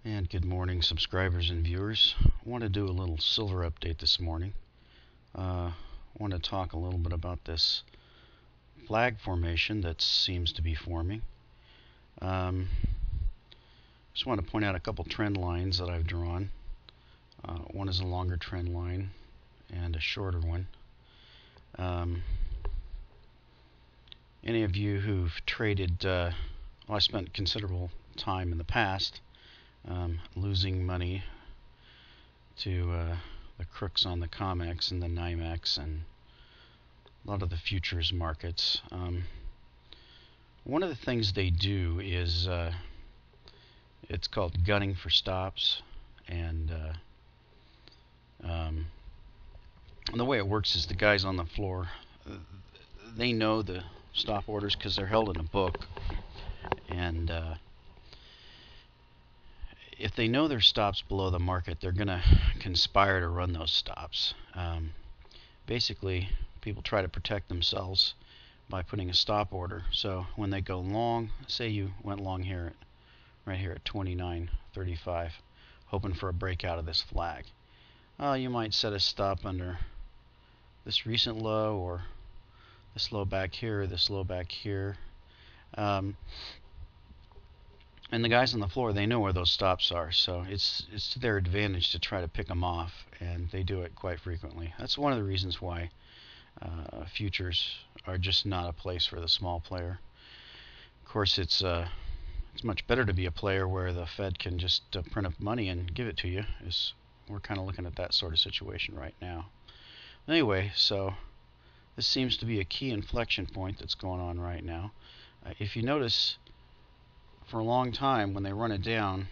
And good morning, subscribers and viewers. I want to do a little silver update this morning. I want to talk a little bit about this flag formation that seems to be forming. Just want to point out a couple trend lines that I've drawn. One is a longer trend line and a shorter one. Any of you who've traded, I spent considerable time in the past losing money to the crooks on the COMEX and the NYMEX and a lot of the futures markets. One of the things they do is it's called gunning for stops, and the way it works is the guys on the floor, they know the stop orders because they're held in a book, and if they know there's stops below the market, they're going to conspire to run those stops. Basically, people try to protect themselves by putting a stop order. So when they go long, say you went long here, right here at 29.35, hoping for a breakout of this flag. You might set a stop under this recent low, or this low back here, or this low back here. And the guys on the floor, they know where those stops are, so it's to their advantage to try to pick them off, and they do it quite frequently. That's one of the reasons why futures are just not a place for the small player. Of course, it's much better to be a player where the Fed can just print up money and give it to you. We're kind of looking at that sort of situation right now. Anyway, so this seems to be a key inflection point that's going on right now. If you notice, for a long time, when they run it down,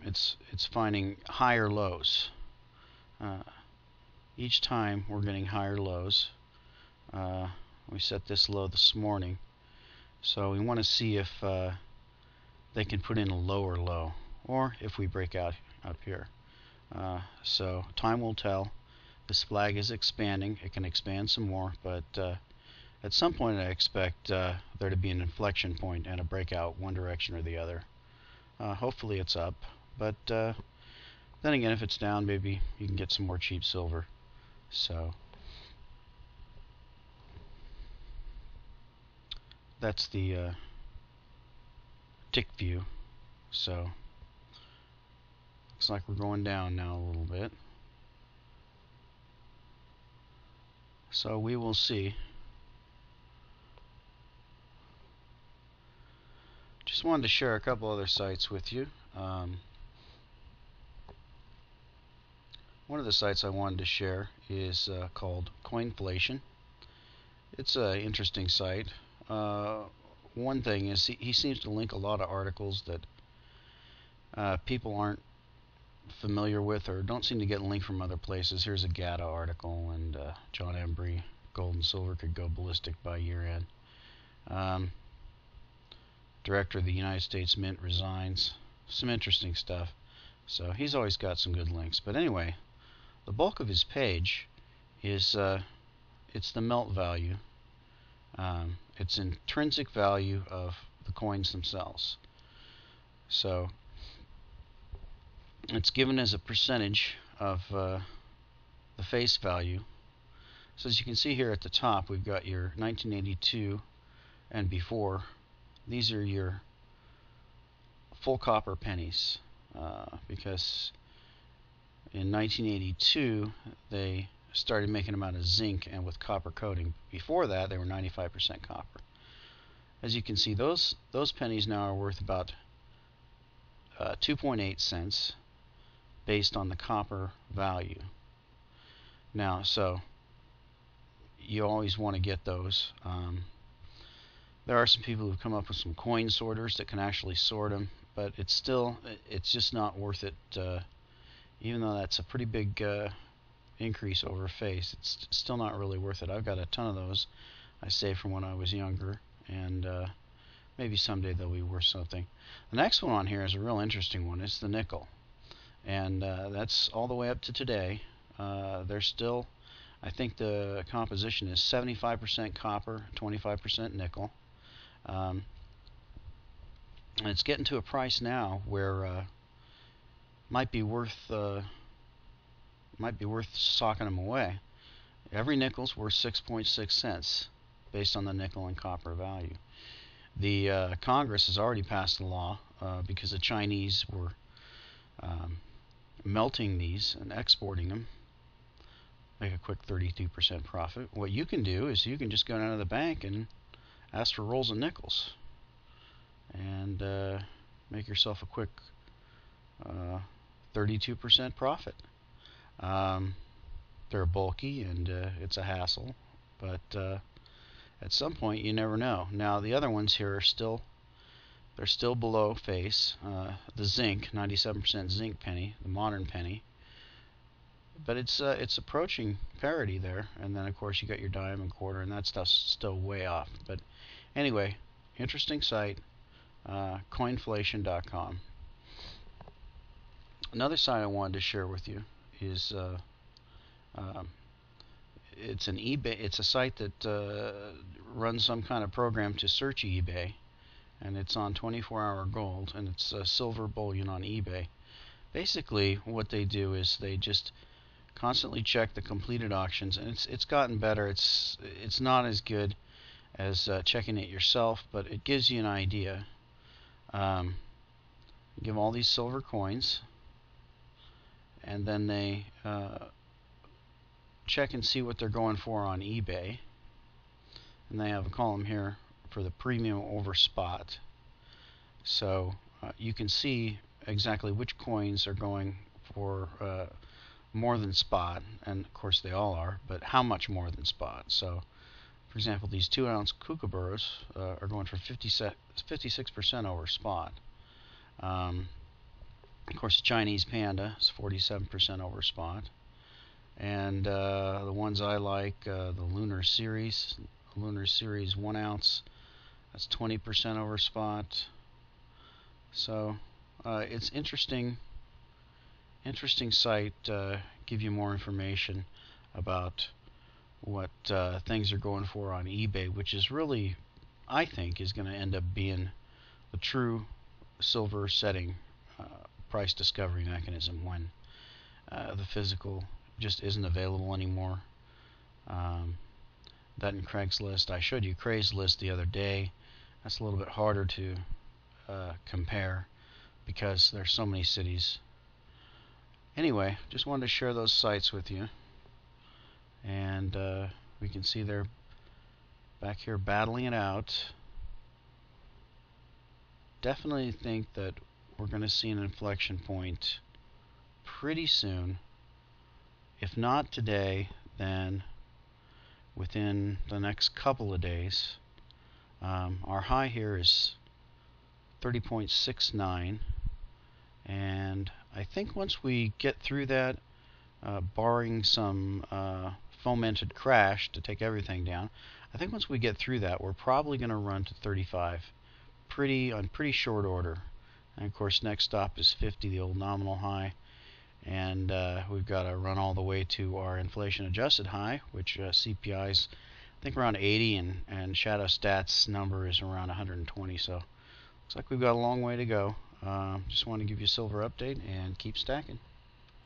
it's finding higher lows. Each time we're getting higher lows. We set this low this morning, so we want to see if they can put in a lower low, or if we break out up here. So time will tell. This flag is expanding. It can expand some more, but at some point I expect there to be an inflection point and a breakout one direction or the other. Hopefully it's up, but then again, if it's down, maybe you can get some more cheap silver. So that's the tick view. So looks like we're going down now a little bit. So we will see. Just wanted to share a couple other sites with you. One of the sites I wanted to share is called Coinflation. It's an interesting site. One thing is he seems to link a lot of articles that people aren't familiar with or don't seem to get linked from other places. Here's a GATA article, and John Embry, gold and silver could go ballistic by year end. Director of the United States Mint resigns. Some interesting stuff. So he's always got some good links. But anyway, the bulk of his page is it's the melt value. It's intrinsic value of the coins themselves. So it's given as a percentage of the face value. So as you can see here at the top, we've got your 1982 and before. These are your full copper pennies, because in 1982 they started making them out of zinc and with copper coating. Before that, they were 95% copper. As you can see, those pennies now are worth about 2.8 cents based on the copper value. Now, so you always want to get those. There are some people who've come up with some coin sorters that can actually sort them, but it's just not worth it. Even though that's a pretty big increase over face, it's still not really worth it. I've got a ton of those I saved from when I was younger, and maybe someday they'll be worth something. The next one on here is a real interesting one. It's the nickel, and that's all the way up to today. They're still, I think the composition is 75% copper, 25% nickel. And it's getting to a price now where might be worth socking them away. Every nickel's worth 6.6 cents based on the nickel and copper value. The Congress has already passed a law because the Chinese were melting these and exporting them, make a quick 32% profit. What you can do is you can just go down to the bank and ask for rolls of nickels and make yourself a quick 32% profit. They're bulky and it's a hassle, but at some point you never know. Now the other ones here are they're still below face. The zinc, 97% zinc penny, the modern penny, but it's approaching parity there. And then of course you got your dime and quarter, and that stuff's still way off. But anyway, interesting site, coinflation.com. Another site I wanted to share with you is it's an eBay. It's a site that runs some kind of program to search eBay, and it's on 24-hour gold, and it's silver bullion on eBay. Basically, what they do is they just constantly check the completed auctions, and it's gotten better. It's not as good as checking it yourself, but it gives you an idea. Give all these silver coins, and then they check and see what they're going for on eBay, and they have a column here for the premium over spot. So you can see exactly which coins are going for more than spot, and of course they all are, but how much more than spot. So for example, these 2-ounce kookaburras are going for 56% over spot. Of course, the Chinese panda is 47% over spot. And the ones I like, the Lunar Series 1 ounce, that's 20% over spot. So it's interesting site. Give you more information about what things are going for on eBay, which is really, I think, is going to end up being the true silver setting price discovery mechanism when the physical just isn't available anymore. That and Craigslist. I showed you Craigslist the other day. That's a little bit harder to compare because there's so many cities. Anyway, just wanted to share those sites with you, and we can see they're back here battling it out. Definitely think that we're going to see an inflection point pretty soon. If not today, then within the next couple of days. Our high here is 30.69, and I think once we get through that, barring some fomented crash to take everything down, I think once we get through that, we're probably going to run to 35 on pretty short order. And of course, next stop is 50, the old nominal high. And we've got to run all the way to our inflation-adjusted high, which CPI is, I think, around 80, and Shadow Stats number is around 120. So looks like we've got a long way to go. Just want to give you a silver update and keep stacking.